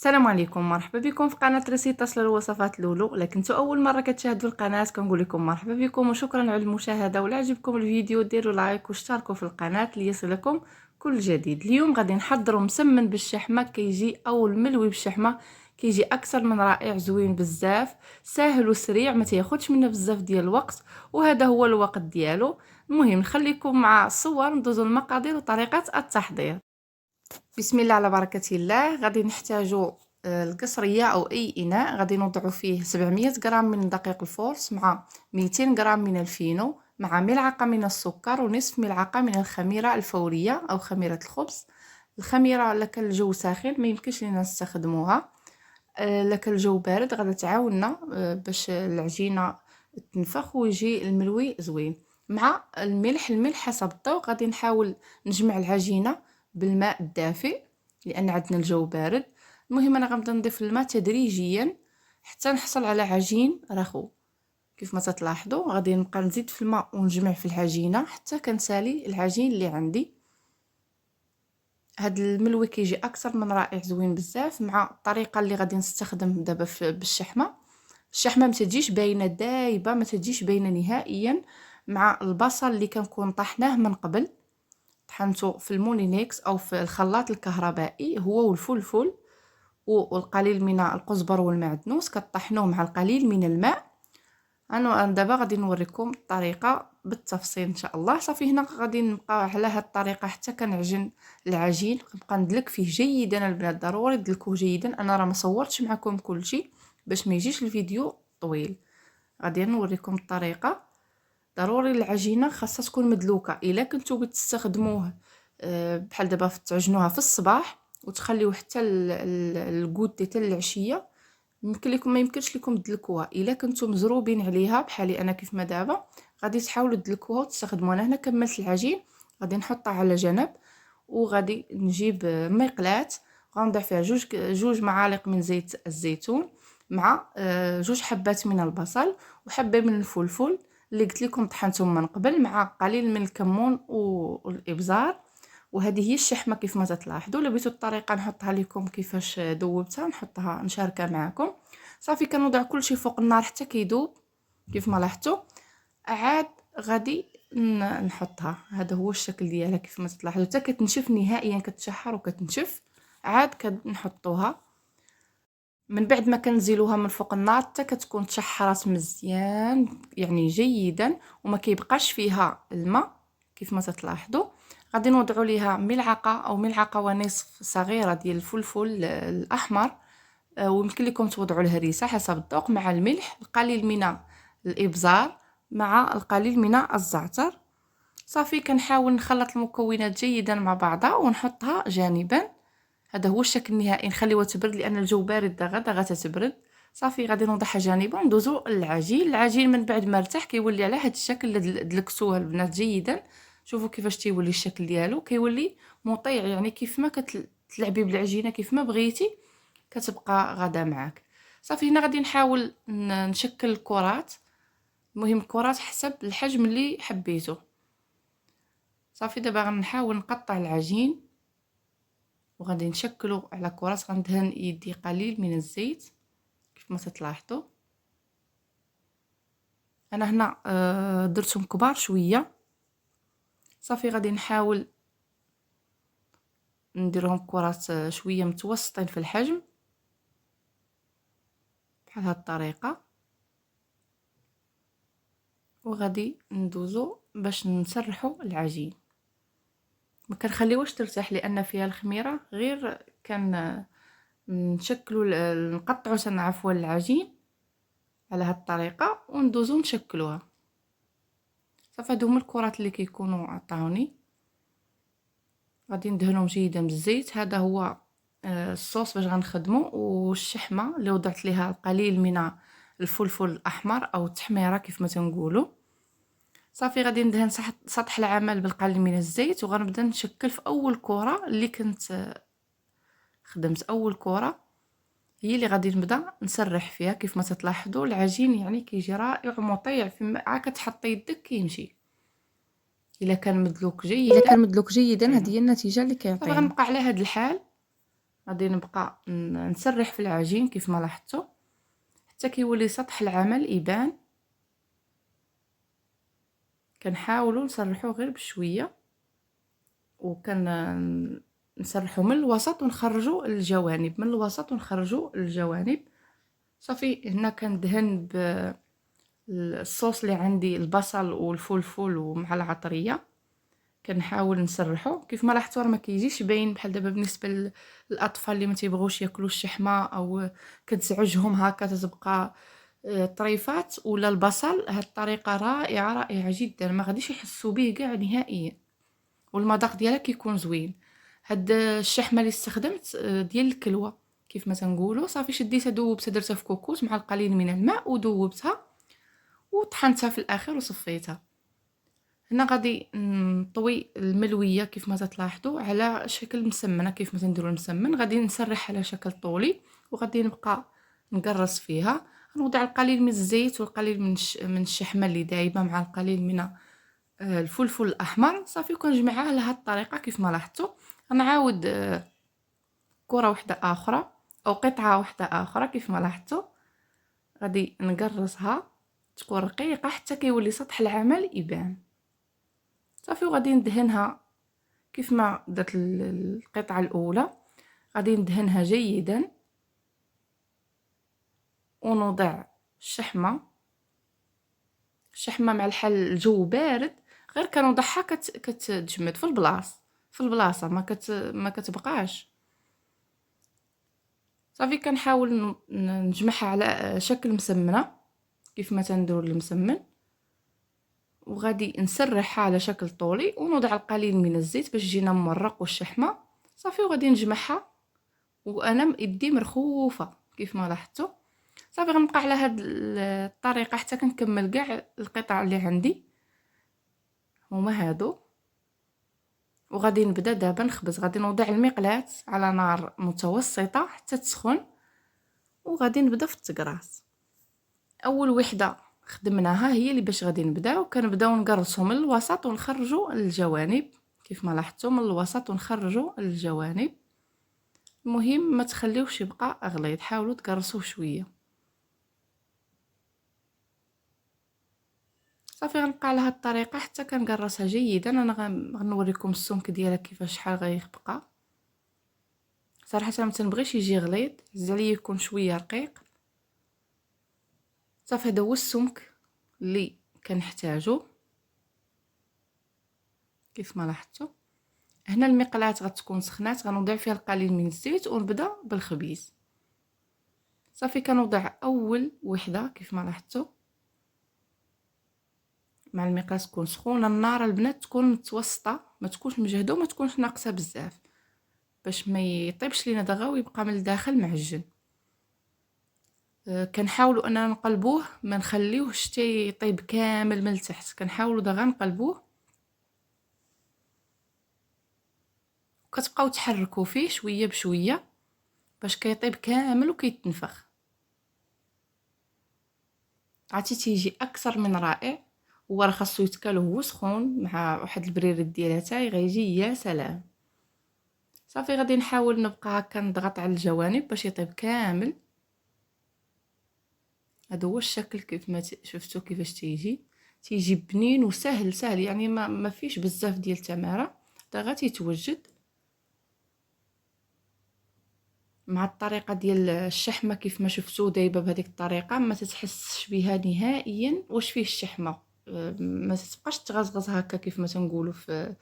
السلام عليكم، مرحبا بكم في قناه ريسيطاس للوصفات لولو. الا كنتو اول مره كتشاهدوا القناه كنقول لكم مرحبا بكم وشكرا على المشاهده. ولا عجبكم الفيديو ديروا لايك واشتركوا في القناه ليصلكم كل جديد. اليوم غادي نحضروا مسمن بالشحمه، كيجي او الملوي بالشحمه، كيجي اكثر من رائع، زوين بزاف، ساهل وسريع، ما تاخذش منا بزاف ديال الوقت، وهذا هو الوقت ديالو. المهم نخليكم مع الصور، ندوزوا المقادير وطريقه التحضير. بسم الله على بركة الله. غادي نحتاجو القصرية أو أي إناء، غادي نوضعو فيه 700 غرام من دقيق الفورس، مع 200 غرام من الفينو، مع ملعقة من السكر، ونصف ملعقة من الخميرة الفورية أو خميرة الخبز. الخميرة لك الجو ساخن ما يمكنش لينا نستخدموها، لك الجو بارد غادي تعاوننا باش العجينة تنفخ ويجي الملوي زوين. مع الملح حسب الذوق. غادي نحاول نجمع العجينة بالماء الدافئ لان عندنا الجو بارد. المهم انا غنبدا نضيف الماء تدريجيا حتى نحصل على عجين رخو. كيف ما تلاحظوا غادي نبقى نزيد في الماء ونجمع في العجينه حتى كنسالي العجين اللي عندي. هاد الملوي كيجي اكثر من رائع، زوين بزاف. مع الطريقه اللي غادي نستخدم دابا بالشحمه، الشحمه ما تجيش باينه دايبه، ما تجيش باينه نهائيا. مع البصل اللي كنكون طحناه من قبل، طحنته في المولينيكس او في الخلاط الكهربائي، هو والفلفل والقليل من القزبر والمعدنوس، كطحنوه مع القليل من الماء. انا دابا غادي نوريكم الطريقه بالتفصيل ان شاء الله. صافي هنا غادي نبقى على هاد الطريقه حتى كنعجن العجين، نبقى ندلك فيه جيدا البنات، ضروري تدلكوه جيدا. انا راه ما صورتش معكم كلشي باش ما يجيش الفيديو طويل. غادي نوريكم الطريقه. ضروري العجينه خاصها تكون مدلوكه. الا كنتو بتستخدموه بحال دابا تعجنوها في الصباح وتخليوه حتى الغودي حتى العشيه، يمكن لكم ما يمكنش لكم تدلكوها. الا كنتم مزروبين عليها بحالي انا كيف ما دابا، غادي تحاولوا تدلكوها وتستخدموها. انا هنا كملت العجين، غادي نحطها على جنب، وغادي نجيب مقلاة غنضع فيها جوج معالق من زيت الزيتون، مع جوج حبات من البصل وحبه من الفلفل اللي قلت لكم طحنتهم من قبل، مع قليل من الكمون والابزار. وهذه هي الشحمه كيف ما تلاحظوا. لو بغيتوا الطريقه نحطها لكم كيفاش ذوبتها، نحطها نشاركها معكم. صافي كنوضع كلشي فوق النار حتى كيذوب كيف ما لاحظتوا. عاد غادي نحطها. هذا هو الشكل ديالها كيف ما تلاحظوا، حتى كتنشف نهائيا، كتشحر وكتنشف. عاد كنحطوها من بعد ما كنزيلوها من فوق النار حتى كتكون تشحرات مزيان يعني جيدا وما كيبقاش فيها الماء كيف ما تلاحظوا. غادي نوضعوا ليها ملعقه او ملعقه ونصف صغيره ديال الفلفل الاحمر، ويمكن لكم توضعوا الهريسه حسب الذوق، مع الملح، القليل من الابزار، مع القليل من الزعتر. صافي كنحاول نخلط المكونات جيدا مع بعضها ونحطها جانبا. هذا هو الشكل النهائي. نخليوها تبرد لان الجو بارد، غدا غتتبرد. صافي غادي نوضعها جانبا وندوزو للعجين. العجين من بعد ما ارتاح كيولي على هذا الشكل اللي دلكتوه البنات جيدا. شوفوا كيفاش تيولي الشكل ديالو، كيولي مطيع يعني كيف ما كتلعبي بالعجينه كيف ما بغيتي كتبقى غدا معاك. صافي هنا غادي نحاول نشكل الكرات. المهم الكرات حسب الحجم اللي حبيتو. صافي دابا غنحاول نقطع العجين وغادي نشكلو على كرات. غندهن يدي قليل من الزيت كيف ما تلاحظوا. انا هنا درتهم كبار شويه. صافي غادي نحاول نديرهم كرات شويه متوسطين في الحجم بحال هاد الطريقه، وغادي ندوزو باش نسرحوا العجين. ما كنخليوش ترتاح لان فيها الخميره، غير كان نشكلوا نقطعوا عفوا العجين على هاد الطريقه وندوزو نشكلوها. صافي هادو هما الكرات اللي كيكونوا عطاوني. غادي ندهنهم جيدا بالزيت. هذا هو الصوص باش غنخدمو، والشحمه اللي وضعت ليها القليل من الفلفل الاحمر او التحميره كيف ما تنقولوا. صافي غادي ندهن سطح العمل بالقليل من الزيت، وغنبدا نشكل في اول كره اللي كنت خدمت. اول كره هي اللي غادي نبدا نسرح فيها. كيف ما تلاحظوا العجين يعني كيجي رائع ومطيع، فيما كتحطي يدك كيمشي. الا كان مدلوك جيدا هذه هي النتيجه اللي كيعطينا. دابا غنبقى على هذا الحال غادي نبقى نسرح في العجين كيف ما لاحظتوا حتى كيولي سطح العمل يبان. كنحاولوا نسرحوه غير بشويه، وكان نسرحوا من الوسط ونخرجوا الجوانب، من الوسط ونخرجوا الجوانب. صافي هنا كندهن بالصوص اللي عندي، البصل والفلفل ومع العطريه. كنحاول نسرحو كيف ما لاحظتوا راه ما كيجيش باين بحال دابا بالنسبه للاطفال اللي ما تيبغوش ياكلوا الشحمه او كتزعجهم هكا تتبقى طريفات، ولا البصل. هاد الطريقه رائعه رائعه جدا، ما غاديش يحسوا به كاع نهائيا، والمذاق ديالها كيكون زوين. هاد الشحمه اللي استخدمت ديال الكلوه كيف ما تنقولوا. صافي شديتها دوبتها درتها في كوكوس مع القليل من الماء ودوبتها وطحنتها في الاخر وصفيتها. هنا غادي نطوي الملويه كيف ما تلاحظوا على شكل مسمنه كيف ما تنديروا المسمن. غادي نسرح على شكل طولي وغادي نبقى نقرص فيها. نوضع القليل من الزيت والقليل من الشحمه اللي دايبه مع القليل من الفلفل الاحمر. صافي وكنجمعها على هذه الطريقه كيف ما لاحظتوا. غنعاود كره واحده اخرى او قطعه واحده اخرى كيف ما لاحظتوا. غادي نقرصها تكون رقيقه حتى كيولي سطح العمل يبان. صافي وغادي ندهنها كيف ما درت القطعه الاولى. غادي ندهنها جيدا ونوضع الشحمه مع الحل الجو بارد غير كنوضعها كتجمد في البلاصه ما كتبقاش. صافي كنحاول نجمعها على شكل مسمنه كيف ما تنديروا المسمن، وغادي نسرحها على شكل طولي ونوضع القليل من الزيت باش تجينا ممرق والشحمه. صافي وغادي نجمعها وانا يدي مرخوفه كيف ما لاحظتوا. صافي غنبقى على هاد الطريقه حتى كنكمل كاع القطع اللي عندي هما هادو. وغادي نبدا دابا نخبز. غادي نوضع المقلاة على نار متوسطه حتى تسخن وغادي نبدا في التقراص. اول وحده خدمناها هي اللي باش غادي نبداو. كنبداو نقرصوا من الوسط ونخرجوا الجوانب كيف ما لاحظتوا، من الوسط ونخرجوا الجوانب. المهم ما تخليوش يبقى غليظ، حاولوا تقرصوه شويه. صافي غنبقى على هاد الطريقه حتى كنقرصها جيدا. انا غنوريكم السمك ديالها كيفاش شحال غيبقى. صراحه ما تنبغيش يجي غليظ، زعما عليا يكون شويه رقيق. صافي هذا هو السمك اللي كنحتاجو كيف ما لاحظتوا. هنا المقلاة غتكون سخنات، غنوضع فيها القليل من الزيت ونبدا بالخبيز. صافي كنوضع اول وحده كيف ما لاحظتوا مع المقلاة تكون سخونه. النار البنات تكون متوسطه، ما تكونش مجهده وما تكونش ناقصه بزاف باش ما يطيبش لينا دغا ويبقى من الداخل معجن. كنحاولوا اننا نقلبوه، ما نخليوهش حتى يطيب كامل من التحت. كنحاولوا دغا نقلبوه وكتبقاو تحركوا فيه شويه بشويه باش كيطيب كامل وكيتنفخ. عرفتي تيجي اكثر من رائع. هو راه خاصو يتكال وهو سخون مع واحد البريريد ديالها تاي غيجي يا سلام. صافي غادي نحاول نبقى هكا نضغط على الجوانب باش يطيب كامل. هذا هو الشكل كيف ما شفتوا كيفاش تيجي بنين وسهل سهل، يعني ما فيش بزاف ديال التماره، دغا تيتوجد. مع الطريقه ديال الشحمه كيف ما شفتوا دايبه بهذيك الطريقه ما تتحسش بها نهائيا واش فيه الشحمه. ما تتبقاش تغزغز هكا كيف ما تنقولوا في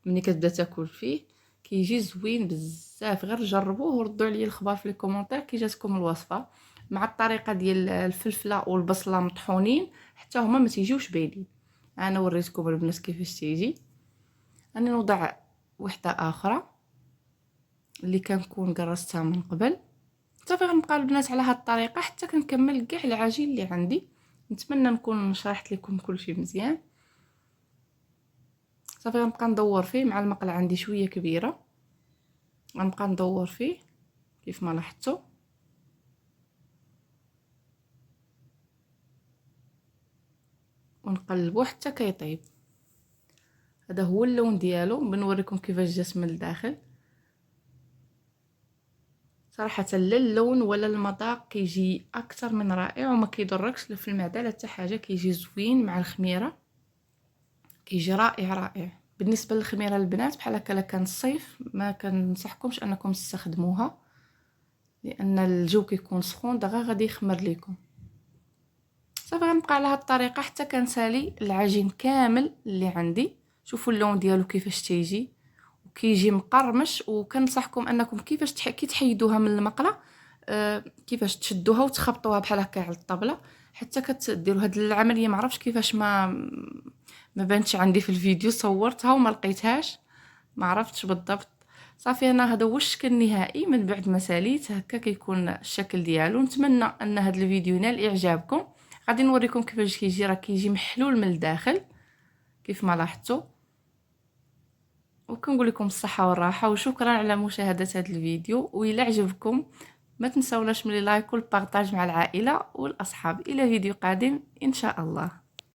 ملي كتبدا تاكل فيه. كيجي زوين بزاف. غير جربوه وردوا عليا الخبر في لي كومونتير كي جاتكم الوصفه. مع الطريقه ديال الفلفله والبصله مطحونين حتى هما ما تيجيوش باينين. انا وريتكم البنات كيفاش تيجي. انا نوضع وحده اخرى اللي كنكون قرصتها من قبل. صافي غنبقى البنات على هاد الطريقه حتى كنكمل كاع العجين اللي عندي. نتمنى نكون شرحت لكم كلشي مزيان. صافي غنبقى ندور فيه مع المقله عندي شويه كبيره. غنبقى ندور فيه كيف ما لاحظتوا ونقلبوه حتى كيطيب. هذا هو اللون ديالو. بنوريكم كيفاش جات من الداخل. صراحه لا اللون ولا المذاق كيجي اكثر من رائع، وما كيضركش في المعده لا حتى حاجه، كيجي زوين مع الخميره، كيجي رائع رائع. بالنسبه للخميره البنات بحال هكا لا كان الصيف ما كنصحكمش انكم تستخدموها، لان الجو كيكون سخون دغيا غادي يخمر ليكم. صافي غنبقى على هاد الطريقه حتى كنسالي العجين كامل اللي عندي. شوفوا اللون ديالو كيفاش تيجي، وكيجي مقرمش. وكنصحكم انكم كيفاش كي تحيدوها من المقله كيفاش تشدوها وتخبطوها بحال هكا على الطبله حتى كتديروا هاد العمليه. ما عرفتش كيفاش ما بانتش عندي في الفيديو، صورتها وما لقيتهاش، ما عرفتش بالضبط. صافي انا هذا هو الشكل النهائي من بعد ما ساليت. هكا كيكون الشكل ديالو. نتمنى ان هذا الفيديو ينال اعجابكم. غادي نوريكم كيفاش كيجي، راه كيجي محلول من الداخل كيف ما لاحظتوا. وكنقول لكم الصحه والراحه، وشكرا على مشاهده هذا الفيديو. والى عجبكم ما تنساوناش من لايك والبارطاج مع العائله والاصحاب. الى فيديو قادم ان شاء الله.